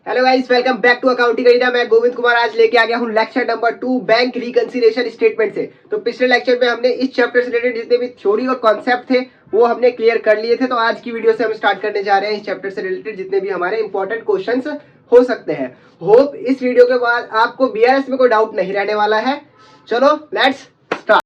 Hello guys, welcome back to accounting arena. मैं गोविंद कुमार आज लेके आ गया हूँ lecture number 2 bank reconciliation statement से। तो पिछले लेक्चर में हमने इस चैप्टर से रिलेटेड जितने भी थ्योरी और कॉन्सेप्ट थे वो हमने क्लियर कर लिए थे। तो आज की वीडियो से हम स्टार्ट करने जा रहे हैं इस चैप्टर से रिलेटेड जितने भी हमारे इंपॉर्टेंट क्वेश्चंस हो सकते हैं। होप इस वीडियो के बाद आपको बीआरएस में कोई डाउट नहीं रहने वाला है। चलो लेट्स स्टार्ट।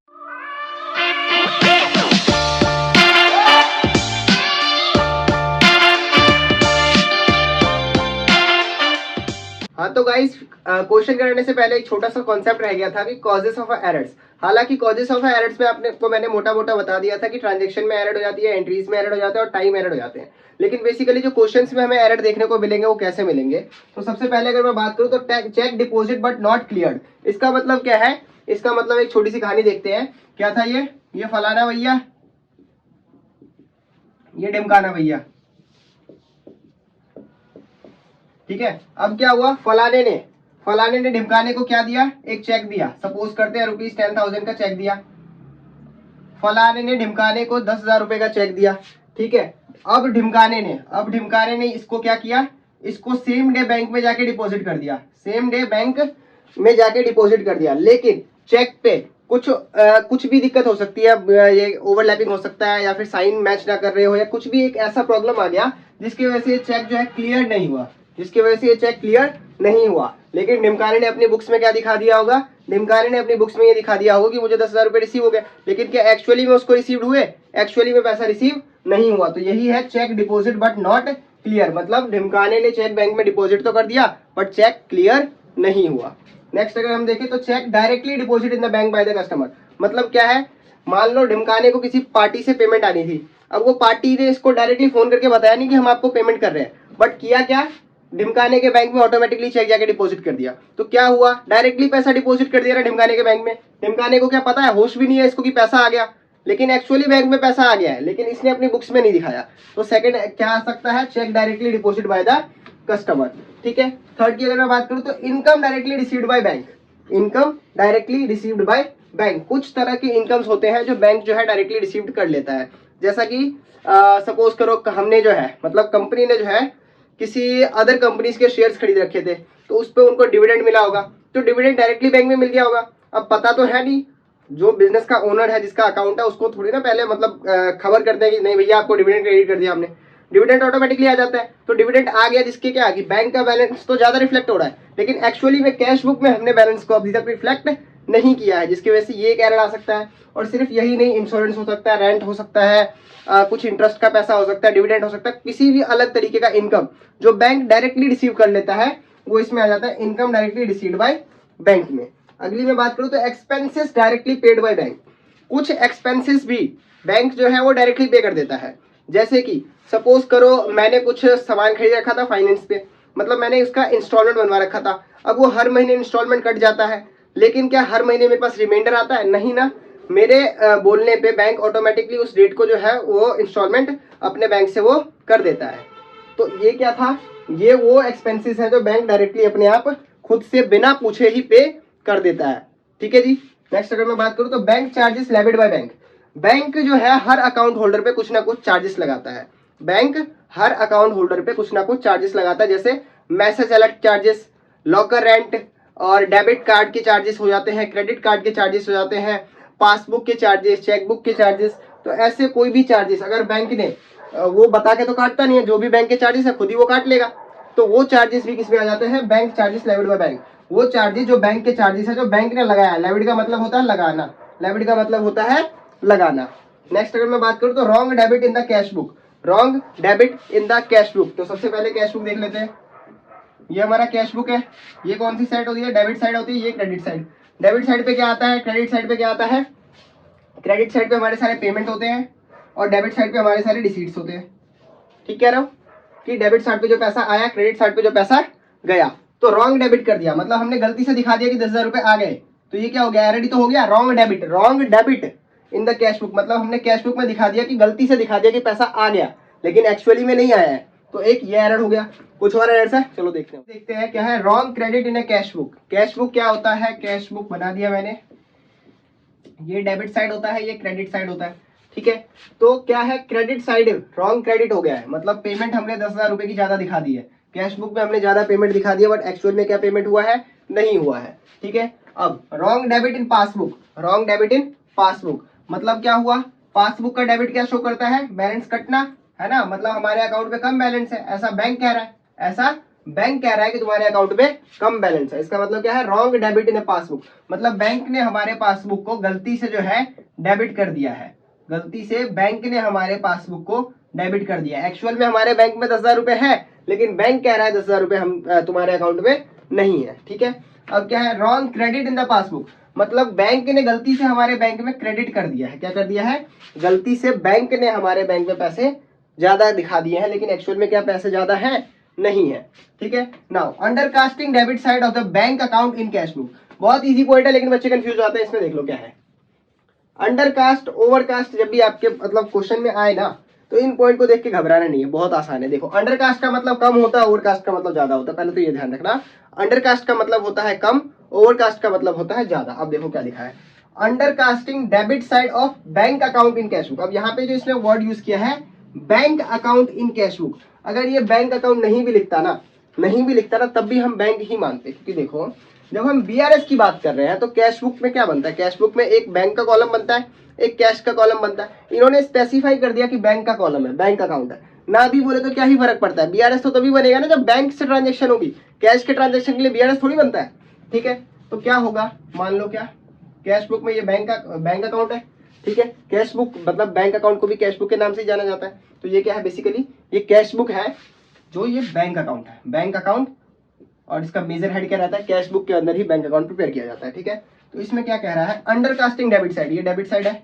हाँ तो गाइस, क्वेश्चन करने से पहले एक छोटा सा कॉन्सेप्ट रह गया था कि कॉजेस ऑफ एरर्स। हालांकि कॉजेस ऑफ एरर्स में मैंने मोटा मोटा बता दिया था कि ट्रांजैक्शन में एरर हो जाती है, एंट्रीज में एरर हो जाता है और टाइम एरर हो जाते हैं। लेकिन बेसिकली जो क्वेश्चंस में हमें एरर देखने को मिलेंगे वो कैसे मिलेंगे। तो सबसे पहले अगर मैं बात करूं तो cheque deposit but not cleared, इसका मतलब क्या है? इसका मतलब एक छोटी सी कहानी देखते हैं। क्या था ये फलाना भैया, ये ढिमकाना भैया, ठीक है। अब क्या हुआ, फलाने ने ढिमकाने को क्या दिया? एक चेक दिया। सपोज करते हैं ₹10,000 का चेक दिया। फलाने ने ढिमकाने को 10,000 रुपए का चेक दिया, ठीक है। अब ढिमकाने ने इसको क्या किया? इसको सेम डे बैंक में जाके डिपॉजिट कर दिया। सेम डे बैंक में जाके डिपॉजिट कर दिया। लेकिन चेक पे कुछ भी दिक्कत हो सकती है, ये ओवरलैपिंग हो सकता है या फिर साइन मैच ना कर रहे हो या कुछ भी एक ऐसा प्रॉब्लम आ गया जिसकी वजह से ये चेक जो है क्लियर नहीं हुआ। लेकिन ढिमकाने ने अपनी बुक्स में क्या दिखा दिया होगा? ढिमकाने ने अपनी बुक्स में ये दिखा दिया होगा कि मुझे 10,000 रुपए रिसीव हो गए। लेकिन क्या एक्चुअली में उसको रिसीव हुए? एक्चुअली में पैसा रिसीव नहीं हुआ। तो यही है cheque deposit but not clear. मतलब ढिमकाने ने चेक बैंक में डिपॉजिट तो कर दिया बट चेक क्लियर नहीं हुआ। नेक्स्ट अगर हम देखें तो cheque directly deposit in the bank by the customer. मतलब क्या है? मान लो ढिमकाने को किसी पार्टी से पेमेंट आनी थी। अब वो पार्टी ने इसको डायरेक्टली फोन करके बताया नहीं कि हम आपको पेमेंट कर रहे हैं, बट किया क्या? ढिमकाने के बैंक में ऑटोमेटिकली चेक जाके डिपॉजिट कर दिया। तो क्या हुआ? डायरेक्टली पैसा डिपॉजिट कर दिया ना ढिमकाने के बैंक में। ढिमकाने को क्या पता है, होश भी नहीं है इसको कि पैसा आ गया, लेकिन एक्चुअली बैंक में पैसा आ गया है, लेकिन इसने अपनी बुक्स में नहीं दिखाया। तो सेकंड क्या आ सकता है? Cheque directly deposit by the customer, ठीक है। थर्ड की अगर मैं बात करूं तो income directly received by bank. कुछ तरह के इनकम्स होते हैं जो बैंक जो है डायरेक्टली रिसीव्ड कर लेता है। जैसा कि सपोज करो हमने जो है मतलब कंपनी ने जो है किसी अदर कंपनीज के शेयर्स खरीद रखे थे, तो उस पर उनको डिविडेंड मिला होगा, तो डिविडेंड डायरेक्टली बैंक में मिल गया होगा। अब पता तो है नहीं, जो बिजनेस का ओनर है जिसका अकाउंट है उसको थोड़ी ना पहले मतलब खबर करते हैं कि नहीं भैया आपको डिविडेंड क्रेडिट कर दिया हमने। डिविडेंड ऑटोमेटिकली आ जाता है। तो डिविडेंड आ गया जिसके क्या कि बैंक का बैलेंस तो ज्यादा रिफ्लेक्ट हो रहा है, लेकिन एक्चुअली में कैश बुक में हमने बैलेंस को अभी तक रिफ्लेक्ट नहीं किया है, जिसकी वजह से ये एक एरर आ सकता है। और सिर्फ यही नहीं, इंश्योरेंस हो सकता है, रेंट हो सकता है, कुछ इंटरेस्ट का पैसा हो सकता है, डिविडेंड हो सकता है, किसी भी अलग तरीके का इनकम जो बैंक डायरेक्टली रिसीव कर लेता है वो इसमें आ जाता है income directly received by bank में। अगली मैं बात करूं तो expenses directly paid by bank. कुछ एक्सपेंसेस भी बैंक जो है वो डायरेक्टली पे कर देता है। जैसे कि सपोज करो मैंने कुछ सामान खरीद रखा था फाइनेंस पे, मतलब मैंने इसका इंस्टॉलमेंट बनवा रखा था। अब वो हर महीने इंस्टॉलमेंट कट जाता है, लेकिन क्या हर महीने मेरे पास रिमाइंडर आता है? नहीं ना। मेरे बोलने पे बैंक ऑटोमेटिकली उस डेट को जो है वो इंस्टॉलमेंट अपने बैंक से वो कर देता है। तो ये क्या था? ये वो एक्सपेंसेस है जो बैंक डायरेक्टली अपने आप खुद से बिना पूछे ही पे कर देता है, ठीक है जी। नेक्स्ट अगर मैं बात करूं तो bank charges levied by bank. Bank जो है हर अकाउंट होल्डर पे कुछ ना कुछ चार्जेस लगाता है। बैंक हर अकाउंट होल्डर पे कुछ ना कुछ चार्जेस लगाता है, जैसे message alert charges, locker rent और डेबिट कार्ड के चार्जेस हो जाते हैं, क्रेडिट कार्ड के चार्जेस हो जाते हैं, पासबुक के चार्जेस, चेकबुक के चार्जेस। तो ऐसे कोई भी चार्जेस अगर बैंक ने वो बता के तो काटता नहीं है, जो भी बैंक के चार्जेस है खुद ही वो काट लेगा। तो वो चार्जेस भी किसमें आ जाते हैं? Bank charges levied by bank. वो चार्जेस जो बैंक के चार्जेस है जो बैंक ने लगाया। लेविड का मतलब होता है लगाना, लेविड का मतलब होता है लगाना। नेक्स्ट अगर मैं बात करूं तो wrong debit in the cash book. Wrong debit in the cash book, तो सबसे पहले कैश बुक देख लेते हैं। ये हमारा कैश बुक है। ये कौन सी साइड होती है? डेबिट साइड होती है। ये क्रेडिट साइड। डेबिट साइड पे क्या आता है? क्रेडिट साइड पे क्या आता है? क्रेडिट साइड पे हमारे सारे पेमेंट होते हैं और डेबिट साइड पे हमारे सारे रिसीट्स होते हैं। ठीक कह रहा हूँ कि डेबिट साइड पे जो पैसा आया, क्रेडिट साइड पे जो पैसा गया। तो रॉन्ग डेबिट कर दिया, मतलब हमने गलती से दिखा दिया कि 10,000 रुपए आ गए, तो ये क्या हो गया? एरर तो हो गया। Wrong debit in the cash book, मतलब हमने कैश बुक में दिखा दिया कि गलती से दिखा दिया कि पैसा आ गया, लेकिन एक्चुअली में नहीं आया है। तो एक ये एरर हो गया। कुछ और एरर है, चलो देखते हैं क्या है। Wrong credit in A cash book. Cash book क्या होता है? कैश बुक बना दिया मैंने। ये डेबिट साइड होता है, ये क्रेडिट साइड होता है, ठीक है। तो क्या है? क्रेडिट साइड रॉन्ग क्रेडिट हो गया है, मतलब पेमेंट हमने 10,000 रुपए की ज्यादा दिखा दी है। कैश बुक में हमने ज्यादा पेमेंट दिखा दिया, बट एक्चुअल में क्या पेमेंट हुआ है, नहीं हुआ है। ठीक है, अब wrong debit in passbook, wrong debit in passbook मतलब क्या हुआ, पासबुक का डेबिट क्या शो करता है, बैलेंस कटना, है ना, मतलब हमारे अकाउंट में कम बैलेंस है, ऐसा बैंक कह रहा है, ऐसा बैंक कह रहा है कि तुम्हारे अकाउंट में कम बैलेंस है। इसका मतलब क्या है, रॉन्ग डेबिट इन पासबुक, मतलब बैंक ने हमारे पासबुक को गलती से जो है डेबिट कर दिया है, गलती से बैंक ने हमारे पासबुक को डेबिट कर दिया। एक्चुअल में हमारे बैंक में 10,000 रुपए है, लेकिन बैंक कह रहा है 10,000 रुपए हम तुम्हारे अकाउंट में नहीं है। ठीक है, अब क्या है, wrong credit in the passbook, मतलब बैंक ने गलती से हमारे बैंक में क्रेडिट कर दिया है, क्या कर दिया है, गलती से बैंक ने हमारे बैंक में पैसे ज्यादा दिखा दिए हैं, लेकिन एक्चुअल में क्या पैसे ज्यादा है, नहीं है। ठीक है, now undercasting debit side of the bank account in cash book, बहुत इजी पॉइंट है लेकिन बच्चे कंफ्यूज होते हैं, इसमें देख लो क्या है। अंडरकास्ट ओवरकास्ट जब भी आपके मतलब क्वेश्चन में आए ना, तो इन पॉइंट को देख के घबराना नहीं है, बहुत आसान है। देखो, अंडरकास्ट का मतलब कम होता है, ओवरकास्ट का मतलब ज्यादा होता है, पहले तो ये ध्यान रखना। अंडरकास्ट का मतलब होता है कम, ओवरकास्ट का मतलब होता है ज्यादा। अब देखो क्या लिखा है, undercasting debit side of bank account in cash book. अब यहाँ पे जो इसने वर्ड यूज किया है bank account in cash book, अगर ये बैंक अकाउंट नहीं भी लिखता ना, नहीं भी लिखता ना, तब भी हम बैंक ही मानते, क्योंकि देखो जब हम बीआरएस की बात कर रहे हैं तो कैश बुक में क्या बनता है, कैश बुक में एक बैंक का कॉलम बनता है, एक कैश का कॉलम बनता है। इन्होंने स्पेसिफाई कर दिया कि बैंक का कॉलम है, बैंक अकाउंट है, ना भी बोले तो क्या ही फर्क पड़ता है। बीआरएस तो तभी बनेगा ना जब बैंक से ट्रांजेक्शन होगी, कैश के ट्रांजेक्शन के लिए बीआरएस थोड़ी बनता है। ठीक है, तो क्या होगा, मान लो क्या कैश बुक में ये बैंक अकाउंट है। ठीक है, कैश बुक मतलब बैंक अकाउंट को भी कैश बुक के नाम से जाना जाता है। तो ये क्या है, बेसिकली ये कैश बुक है, जो ये बैंक अकाउंट है, बैंक अकाउंट, और इसका मेजर हेड क्या रहता है, कैश बुक के अंदर ही बैंक अकाउंट प्रिपेयर किया जाता है। ठीक है, तो इसमें क्या कह रहा है, अंडरकास्टिंग डेबिट साइड, ये डेबिट साइड है,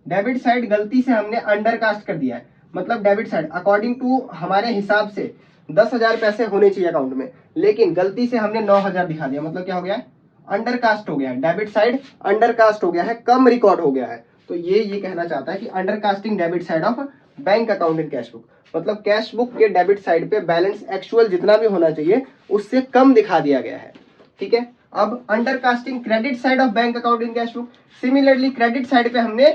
डेबिट साइड गलती से हमने अंडरकास्ट कर दिया है, मतलब डेबिट साइड अकॉर्डिंग टू हमारे हिसाब से 10,000 पैसे होने चाहिए अकाउंट में, लेकिन गलती से हमने 9,000 दिखा दिया, मतलब क्या हो गया, अंडरकास्ट हो गया, डेबिट साइड अंडरकास्ट हो गया है, कम रिकॉर्ड हो गया है। तो ये कहना चाहता है कि undercasting debit side of bank account in cash book, मतलब कैश बुक के डेबिट साइड पे बैलेंस एक्चुअल जितना भी होना चाहिए उससे कम दिखा दिया गया है। ठीक है, अब undercasting credit side of bank account in cash book, similarly credit side पे हमने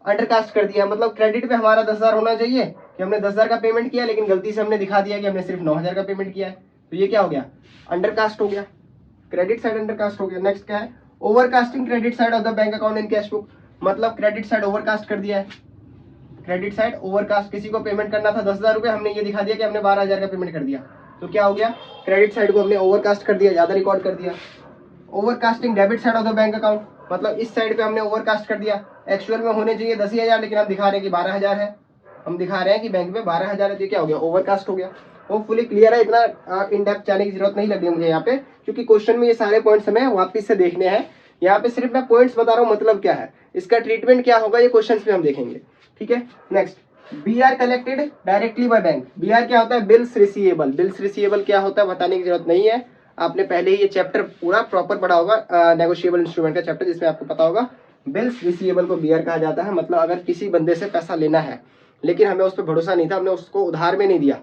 अंडरकास्ट कर दिया, मतलब क्रेडिट पे हमारा 10,000 होना चाहिए कि हमने 10,000 का पेमेंट किया, लेकिन गलती से हमने दिखा दिया कि हमने सिर्फ 9,000 का पेमेंट किया है। तो ये क्या हो गया, अंडरकास्ट हो गया, क्रेडिट साइड अंडरकास्ट हो गया। नेक्स्ट क्या है, overcasting credit side of the bank account in cash book, मतलब क्रेडिट साइड ओवरकास्ट कर दिया है, क्रेडिट साइड ओवरकास्ट, किसी को पेमेंट करना था 10,000 रुपए, हमने ये दिखा दिया कि हमने 12,000 का पेमेंट कर दिया। तो क्या हो गया, क्रेडिट साइड को हमने ओवरकास्ट कर दिया, ज्यादा रिकॉर्ड कर दिया। Overcasting debit side of the bank account, मतलब इस साइड पे हमने ओवरकास्ट कर दिया, एक्चुअल में होने चाहिए 10,000, लेकिन हम दिखा रहे हैं कि 12,000 है, हम दिखा रहे हैं कि बैंक में 12,000 है, तो क्या हो गया, ओवरकास्ट हो गया। होपफुली क्लियर है, इतना इन डेप्थ जाने की जरूरत नहीं लग रही मुझे यहाँ पे, क्योंकि क्वेश्चन में ये सारे पॉइंट्स हमें वापस से देखने हैं। यहाँ पे सिर्फ मैं पॉइंट्स बता रहा हूँ, मतलब क्या है, इसका ट्रीटमेंट क्या होगा, ये क्वेश्चन में हम देखेंगे। ठीक है, next, BR collected directly by bank. BR क्या होता है, बिल्स रिसीवेबल। बिल्स रिसीवेबल क्या होता है बताने की जरूरत नहीं है, आपने पहले ही ये चैप्टर पूरा प्रॉपर पढ़ा होगा, नेगोशिएबल इंस्ट्रूमेंट का चैप्टर, जिसमें आपको पता होगा बिल्स रिसीवेबल को बीआर कहा जाता है। मतलब अगर किसी बंदे से पैसा लेना है, लेकिन हमें उस पर भरोसा नहीं था, हमने उसको उधार में नहीं दिया,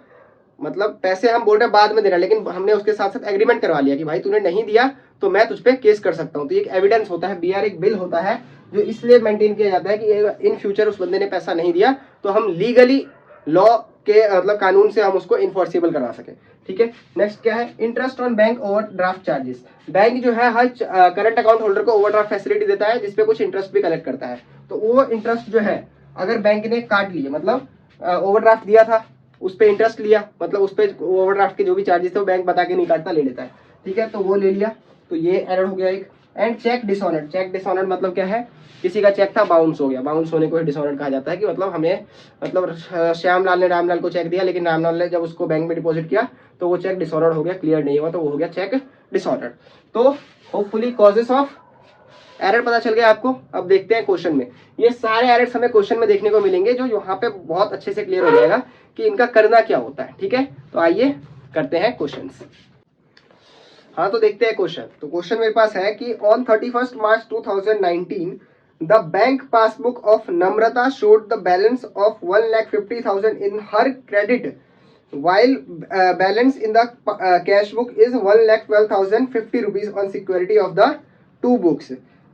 मतलब पैसे हम बोल रहे हैं बाद में देना, लेकिन हमने उसके साथ साथ एग्रीमेंट करवा लिया कि भाई तूने नहीं दिया तो मैं तुझ पे केस कर सकता हूँ। तो एक एविडेंस होता है, बीआर एक बिल होता है जो इसलिए मेंटेन किया जाता है कि इन फ्यूचर उस बंदे ने पैसा नहीं दिया तो हम लीगली लॉ के मतलब कानून से हम उसको इन्फोर्सिबल करा सके। ठीक है, नेक्स्ट क्या है, interest on bank overdraft charges. Bank जो है हर करंट अकाउंट होल्डर को ओवरड्राफ्ट फैसिलिटी देता है, जिसपे कुछ इंटरेस्ट भी कलेक्ट करता है। तो वो इंटरेस्ट जो है अगर बैंक ने काट लिए, मतलब ओवरड्राफ्ट दिया था उस पर इंटरेस्ट लिया, मतलब उस पर ओवरड्राफ्ट के जो भी चार्जेस थे वो बैंक बता के नहीं काटता, ले लेता है। ठीक है, तो वो ले लिया, तो ये एरर हो गया एक। And cheque dishonoured. Cheque dishonoured मतलब क्या है, किसी का चेक था बाउंस हो गया, बाउंस होने को ही डिसऑनर्ड कहा जाता है, कि मतलब हमें मतलब श्यामलाल ने रामलाल को चेक दिया, लेकिन रामलाल ने जब उसको बैंक में डिपॉजिट किया तो वो चेक डिसऑनर्ड हो गया, क्लियर नहीं हुआ, तो वो हो गया चेक डिसऑनर्ड। तो होपफुली कॉजेस ऑफ एरर पता चल गया आपको। अब देखते हैं क्वेश्चन में, ये सारे एरर्स हमें क्वेश्चन में देखने को मिलेंगे, जो यहाँ पे बहुत अच्छे से क्लियर हो जाएगा कि इनका करना क्या होता है। ठीक है, तो आइए करते हैं क्वेश्चंस। हाँ, तो देखते हैं क्वेश्चन। तो क्वेश्चन मेरे पास है कि on 31 March 2019 the bank passbook of Namrata showed the balance of 1,50,000 in her credit while balance in the cash book is 1,12,050 rupees on security of the two books.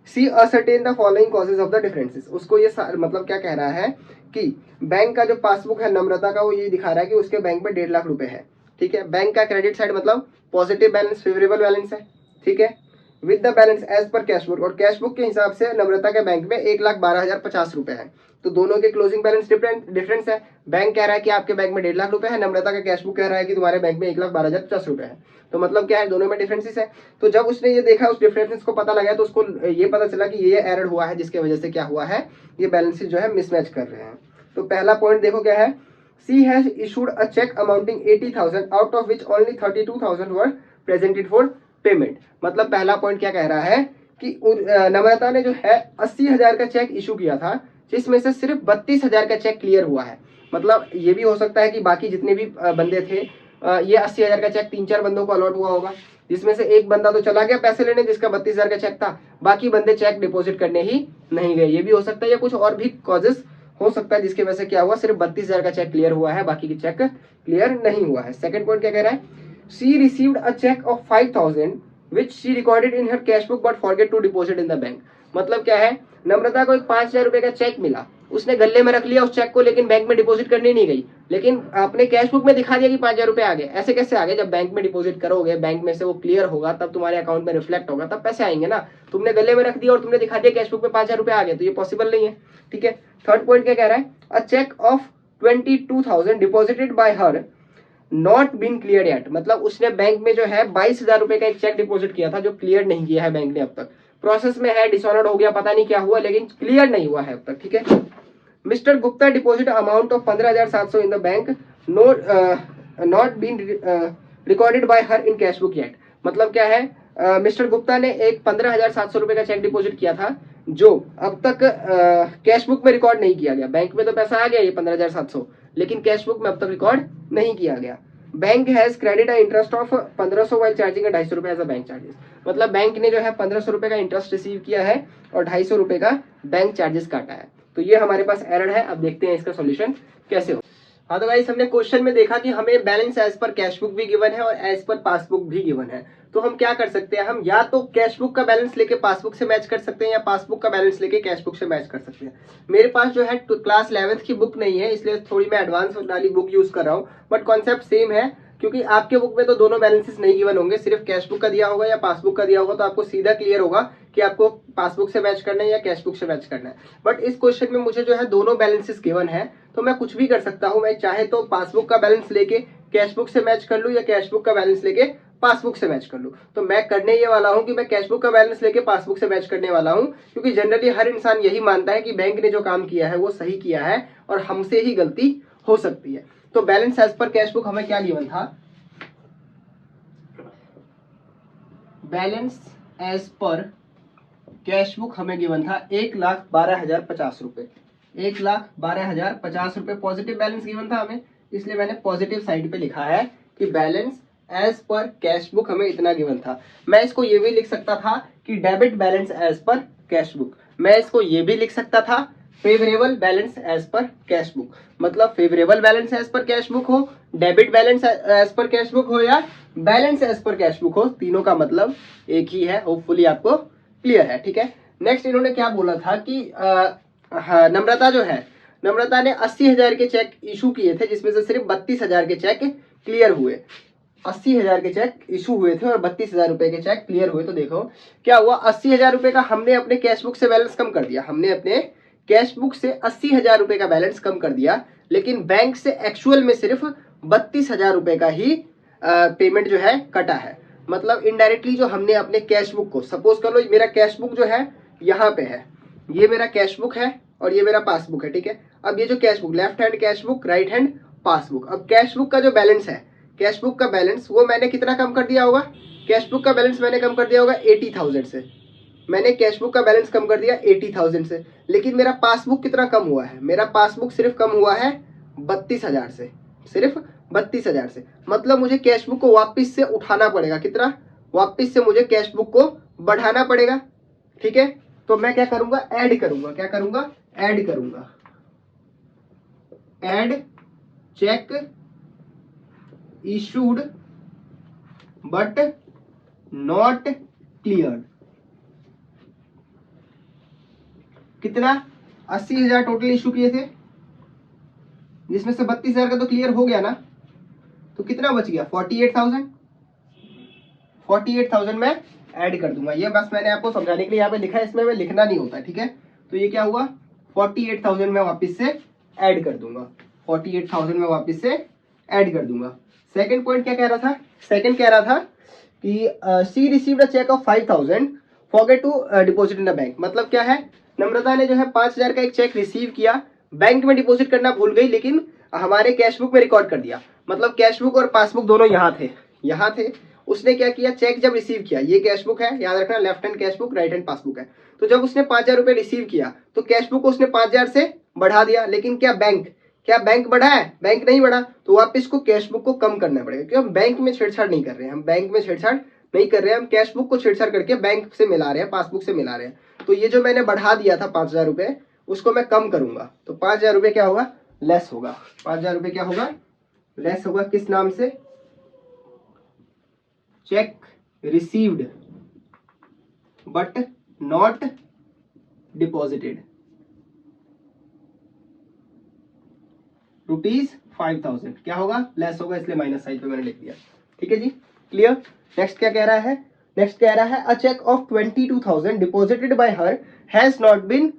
See ascertain the following causes of the differences. उसको ये मतलब क्या कह रहा है कि bank का जो पासबुक है नम्रता का, वो ये दिखा रहा है कि उसके बैंक में 1.5 लाख रुपए है। ठीक है। बैंक का क्रेडिट साइड मतलब पॉजिटिव बैलेंस, फेवरेबल बैलेंस है, ठीक है। With the balance as per cash book, और कैश बुक के हिसाब से नम्रता के बैंक में 1,12,050 रुपए है। तो दोनों के क्लोजिंग बैलेंस डिफरेंस है। बैंक कह रहा है कि आपके बैंक में 1.5 लाख रुपए है, नम्रता का कैश बुक कह रहा है कि तुम्हारे बैंक में 1,12,050 रुपए है। तो मतलब क्या है, दोनों में डिफरेंसेस है। तो जब उसने ये देखा, उस डिफरेंसेस को पता लगा, तो उसको ये पता चला कि ये एरर हुआ है, जिसके वजह से क्या हुआ है, ये बैलेंसेस जो है मिसमैच कर रहे हैं। तो पहला पॉइंट देखो क्या है, she has issued a cheque amounting 80,000 out of which only 32,000 were presented for payment. मतलब पहला पॉइंट क्या कह रहा है कि नम्रता ने जो है 80,000 का चेक इशू किया था, जिसमें से सिर्फ 32,000 का चेक क्लियर हुआ है। मतलब ये भी हो सकता है कि बाकी जितने भी बंदे थे, ये 80,000 का चेक 3-4 बंदों को अलॉट हुआ होगा, जिसमें से एक बंदा तो चला गया पैसे लेने जिसका 32,000 का चेक था, बाकी बंदे चेक डिपॉजिट करने ही नहीं गए। ये भी हो सकता है, या कुछ और भी कॉजेस हो सकता है जिसकी वजह से क्या हुआ, सिर्फ 32,000 का चेक क्लियर हुआ है, बाकी की चेक क्लियर नहीं हुआ है। सेकंड पॉइंट क्या कह रहा है, she received a cheque of 5,000 which she recorded in her cash book but forget to deposit in the bank। मतलब क्या है, नम्रता को एक 5,000 रुपए का चेक मिला, उसने गले में रख लिया उस चेक को, लेकिन बैंक में डिपॉजिट करने नहीं गई, लेकिन अपने कैश बुक में दिखा दिया कि 5,000 रुपए आ गए। ऐसे कैसे आ गए, जब बैंक में डिपॉजिट करोगे, बैंक में से वो क्लियर होगा, तब तुम्हारे अकाउंट में रिफ्लेक्ट होगा, तब पैसे आएंगे ना। तुमने गले में रख दिया और तुमने दिखा दिया कैश बुक में 5,000 रुपए आ गए, तो ये पॉसिबल नहीं है, ठीक है। थर्ड पॉइंट क्या कह रहा है, a cheque of 22,000 deposited by her not been clear yet. मतलब उसने बैंक में जो है 22,000 रुपए का एक चेक डिपॉजिट किया था, जो क्लियर नहीं किया है बैंक ने अब तक, प्रोसेस में है, डिसऑनर्ड हो गया, पता नहीं क्या हुआ, लेकिन क्लियर नहीं हुआ है अब तक, ठीक है। Mister Gupta deposit amount of 15,700 in the bank, not been recorded by her in cash book yet. मतलब क्या है, मिस्टर गुप्ता ने एक 15,700 रुपए का चेक डिपॉजिट किया था, जो अब तक कैश बुक में रिकॉर्ड नहीं किया गया। बैंक में तो पैसा आ गया ये 15,700, लेकिन कैश बुक में अब तक रिकॉर्ड नहीं किया गया। Bank has credit interest of 1,500 while charging 250 रुपए एज अ बैंक चार्जेस। मतलब बैंक ने जो है 1,500 रुपए का इंटरेस्ट रिसीव किया है और 250 रुपए का बैंक चार्जेस काटा है। तो ये हमारे पास एरर है। अब देखते हैं इसका सॉल्यूशन कैसे हो। हाँ तो गाइस, हमने क्वेश्चन में देखा कि हमें balance as per cash book भी गिवन है और एज पर पासबुक भी गिवन है। तो हम क्या कर सकते हैं, हम या तो कैश बुक का बैलेंस लेके पासबुक से मैच कर सकते हैं, या पासबुक का बैलेंस लेके कैश बुक से मैच कर सकते हैं। मेरे पास जो है क्लास 11th की बुक नहीं है, इसलिए थोड़ी मैं एडवांस वाली बुक यूज कर रहा हूँ, बट कॉन्सेप्ट सेम है। क्योंकि आपके बुक में तो दोनों बैलेंसेस नहीं गिवन होंगे, सिर्फ कैश बुक का दिया होगा या पासबुक का दिया होगा, तो आपको सीधा क्लियर होगा कि आपको पासबुक से मैच करना है या कैश बुक से मैच करना है। बट इस क्वेश्चन में मुझे जो है दोनों बैलेंसेस गिवन है, तो मैं कुछ भी कर सकता हूं। मैं चाहे तो पासबुक का बैलेंस लेके कैश बुक से मैच कर लूं, या कैश बुक का बैलेंस लेके पासबुक से मैच कर लूं। तो मैं करने ये वाला हूं कि मैं कैश बुक का बैलेंस लेके पासबुक से मैच करने वाला हूं, क्योंकि जनरली हर इंसान यही मानता है कि बैंक ने जो काम किया है वो सही किया है और हमसे ही गलती हो सकती है। तो balance as per cash book हमें क्या गिवन था, balance as per cash book हमें गिवन था 1,12,050 रुपए। 1,12,050 रुपए पॉजिटिव बैलेंस गिवन था हमें, इसलिए मैंने पॉजिटिव साइड पे लिखा है कि balance as per cash book हमें इतना गिवन था। मैं इसको ये भी लिख सकता था कि debit balance as per cash book. मैं इसको ये भी लिख सकता था favourable balance as per cash book. मतलब favourable balance as per cash book हो, debit balance as per cash book हो, या balance as per cash book हो, तीनों का मतलब एक ही है। होपफुली आपको क्लियर है, ठीक है। नेक्स्ट इन्होंने क्या बोला था कि हाँ, नम्रता जो है, नम्रता ने 80,000 के चेक इशू किए थे, जिसमें से सिर्फ 32,000 के चेक क्लियर हुए। 80,000 के चेक इशू हुए थे और 32,000 रुपए के चेक क्लियर हुए। तो देखो क्या हुआ, 80,000 रुपए का हमने अपने कैश बुक से बैलेंस कम कर दिया, हमने अपने कैश बुक से 80,000 रुपए का बैलेंस कम कर दिया, लेकिन बैंक से एक्चुअल में सिर्फ 32,000 रुपए का ही पेमेंट जो है कटा है। मतलब इनडायरेक्टली जो हमने अपने कैश बुक को, सपोज कर लो मेरा कैश बुक जो है यहाँ पे है, ये मेरा कैश बुक है और ये मेरा पासबुक है, ठीक है। अब ये जो cash book, left hand cash book, right hand passbook. अब कैश बुक का जो बैलेंस है, कैश बुक का बैलेंस वो मैंने कितना कम कर दिया होगा, कैश बुक का बैलेंस मैंने कम कर दिया होगा 80,000 से। मैंने कैश बुक का बैलेंस कम कर दिया 80,000 से, लेकिन मेरा पासबुक कितना कम हुआ है, मेरा पासबुक सिर्फ कम हुआ है 32,000 से, सिर्फ 32,000 से। मतलब मुझे कैश बुक को वापिस से उठाना पड़ेगा, कितना, वापिस से मुझे कैश बुक को बढ़ाना पड़ेगा, ठीक है। तो मैं क्या करूंगा, ऐड करूंगा, क्या करूंगा, ऐड करूंगा, add check issued but not clear. कितना, 80,000 टोटल इशू किए थे, जिसमें से 32,000 का तो क्लियर हो गया ना, तो कितना बच गया 48,000। 48,000 मैं ऐड कर दूंगा। ये बस मैंने आपको समझाने के लिए यहाँ पे लिखा है, इसमें मैं लिखना नहीं होता, ठीक है। तो ये क्या हुआ 48,000 मैं वापस से ऐड कर दूंगा। 48,000 मैं वापस से ऐड कर दूंगा। सेकंड पॉइंट क्या कह रहा था, सेकंड कह रहा था कि she received a cheque of 5,000 forget to deposit in the bank. मतलब क्या है, नम्रता ने जो है 5,000 का एक चेक रिसीव किया, बैंक में डिपॉजिट करना भूल गई, लेकिन हमारे कैश बुक में रिकॉर्ड कर दिया। मतलब कैश बुक और पासबुक दोनों यहाँ थे। उसने क्या किया, चेक जब रिसीव किया, ये कैश बुक है, याद रखना, left hand cash book, right hand passbook है। तो जब उसने 5,000 रुपए रिसीव किया तो कैश बुक को उसने 5,000 से बढ़ा दिया, लेकिन क्या बैंक बढ़ा है, बैंक नहीं बढ़ा। तो वापस को कैश बुक को कम करना पड़ेगा, क्योंकि हम बैंक में छेड़छाड़ नहीं कर रहे हैं, हम बैंक में छेड़छाड़ नहीं कर रहे हैं, हम कैश बुक को छेड़छाड़ करके बैंक से मिला रहे हैं, पासबुक से मिला रहे हैं। तो ये जो मैंने बढ़ा दिया था 5,000 रुपए, उसको मैं कम करूंगा, तो 5,000 रुपए क्या होगा, लेस होगा। 5,000 रुपए क्या होगा, लेस होगा। किस नाम से, check received but not deposited, ₹5,000 क्या होगा, लेस होगा, इसलिए माइनस साइड पे मैंने लिख दिया। ठीक है जी, क्लियर। नेक्स्ट क्या कह रहा है, नेक्स्ट कह रहा है a cheque of 22,000 deposited by her has not been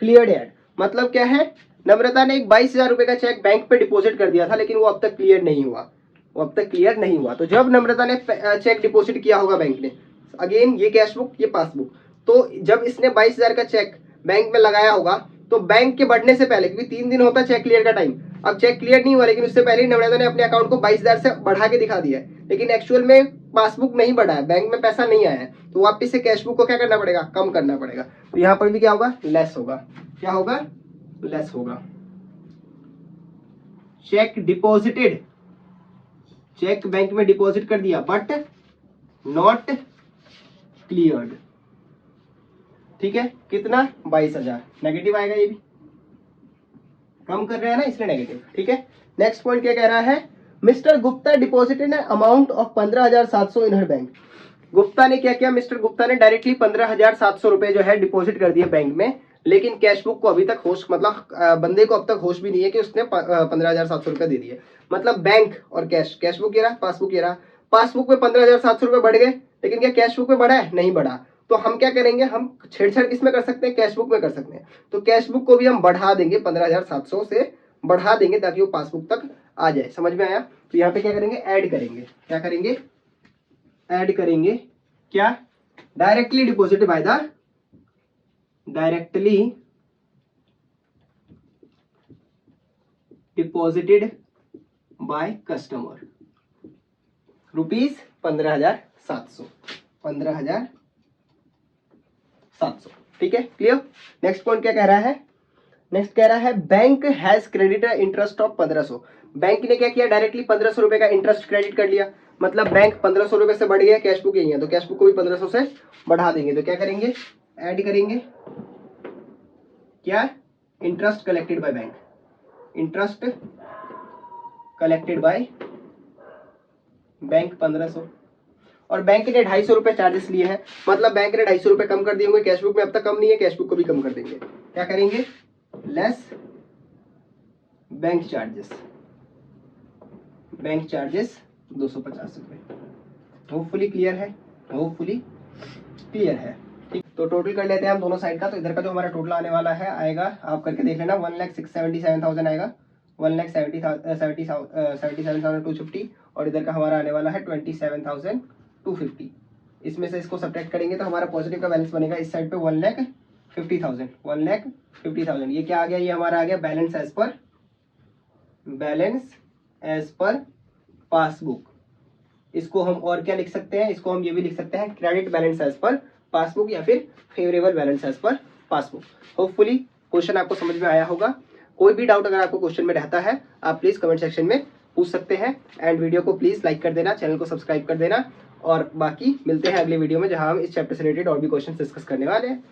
cleared yet. मतलब क्या है, नम्रता ने एक 22,000 रुपए का चेक बैंक पे डिपॉजिट कर दिया था, लेकिन वो अब तक क्लियर नहीं हुआ। तो जब नम्रता ने चेक डिपॉजिट किया होगा बैंक ने, अगेन ये कैश बुक ये पासबुक, तो जब इसने 22,000 का चेक बैंक में लगाया होगा, तो बैंक के बढ़ने से पहले, क्योंकि 3 दिन होता है चेक क्लियर का टाइम, अब चेक क्लियर नहीं हुआ, लेकिन उससे पहले ही नम्रता ने अपने अकाउंट को 22,000 से बढ़ा के दिखा दिया है, लेकिन एक्चुअल में पासबुक नहीं बढ़ा है, बैंक में पैसा नहीं आया है, तो वापिस से कैश बुक को क्या करना पड़ेगा, कम करना पड़ेगा। तो यहाँ पर भी क्या होगा, लेस होगा। क्या होगा, लेस होगा। चेक डिपॉजिटेड, चेक बैंक में डिपॉजिट कर दिया बट नॉट क्लियर्ड, ठीक है, कितना 22,000, नेगेटिव आएगा, ये भी कम कर रहे हैं ना, इसलिए नेगेटिव। ठीक है, नेक्स्ट पॉइंट क्या कह रहा है, mister Gupta deposited an amount of 15,700 in her bank. Gupta ने क्या किया, मिस्टर गुप्ता ने डायरेक्टली 15,700 रुपए जो है डिपॉजिट कर दिए बैंक में, लेकिन कैश बुक को अभी तक होश, मतलब बंदे को अब तक होश भी नहीं है कि उसने 15,700 रुपए दे दिए। मतलब बैंक और कैश बुक ये रहा, पासबुक ये रहा, पासबुक में 15,700 रुपए बढ़ गए, लेकिन क्या कैश बुक में बढ़ा है, नहीं बढ़ा। तो हम क्या करेंगे, हम छेड़छाड़ किस में कर सकते हैं, कैश बुक में कर सकते हैं। तो कैश बुक को भी हम बढ़ा देंगे, 15,700 से बढ़ा देंगे, ताकि वो पासबुक तक आ जाए। समझ में आया। तो यहाँ पे क्या करेंगे, ऐड करेंगे। क्या करेंगे, ऐड करेंगे। क्या, directly deposit by the, directly deposited by customer, ₹15,700, 15,700। ठीक है, क्लियर। नेक्स्ट पॉइंट क्या कह रहा है, नेक्स्ट कह रहा है bank has credit interest of 1,500। Bank ने क्या किया, डायरेक्टली 1,500 रुपए का इंटरेस्ट क्रेडिट कर लिया। मतलब बैंक 1,500 रुपए से बढ़ गया, कैश बुक यही है, तो कैश बुक को भी 1,500 से बढ़ा देंगे। तो क्या करेंगे, ऐड करेंगे। क्या, interest collected by bank, interest collected by bank 1,500, और बैंक ने 250 रुपए चार्जेस लिए हैं। मतलब बैंक ने 250 रुपए कम कर दिए होंगे, कैश बुक में अब तक कम नहीं है, कैश बुक को भी कम कर देंगे। क्या करेंगे, less bank charges, bank charges 250 रुपए। होपफुली क्लियर है, होपफुली क्लियर है। ठीक, तो टोटल कर लेते हैं हम दोनों साइड का। तो इधर का जो हमारा टोटल आने वाला है, आएगा, आप करके देख लेना, 1,77,000 आएगा, 1,77,250, और इधर का हमारा आने वाला है 27,250। इसमें से इसको सब्ट्रैक्ट करेंगे तो हमारा पॉजिटिव का बैलेंस बनेगा इस साइड पे 1,50,000, 1,50,000। ये क्या आ गया, ये हमारा आ गया बैलेंस एज पर पासबुक। इसको हम और क्या लिख सकते हैं, इसको हम ये भी लिख सकते हैं, credit balance as per passbook, या फिर favourable balance as per passbook. Hopefully question आपको समझ में आया होगा। कोई भी डाउट अगर आपको क्वेश्चन में रहता है, आप प्लीज कमेंट सेक्शन में पूछ सकते हैं। एंड वीडियो को प्लीज लाइक कर देना, चैनल को सब्सक्राइब कर देना, और बाकी मिलते हैं अगले वीडियो में, जहां हम इस चैप्टर से रिलेटेड और भी क्वेश्चन डिस्कस करने वाले हैं।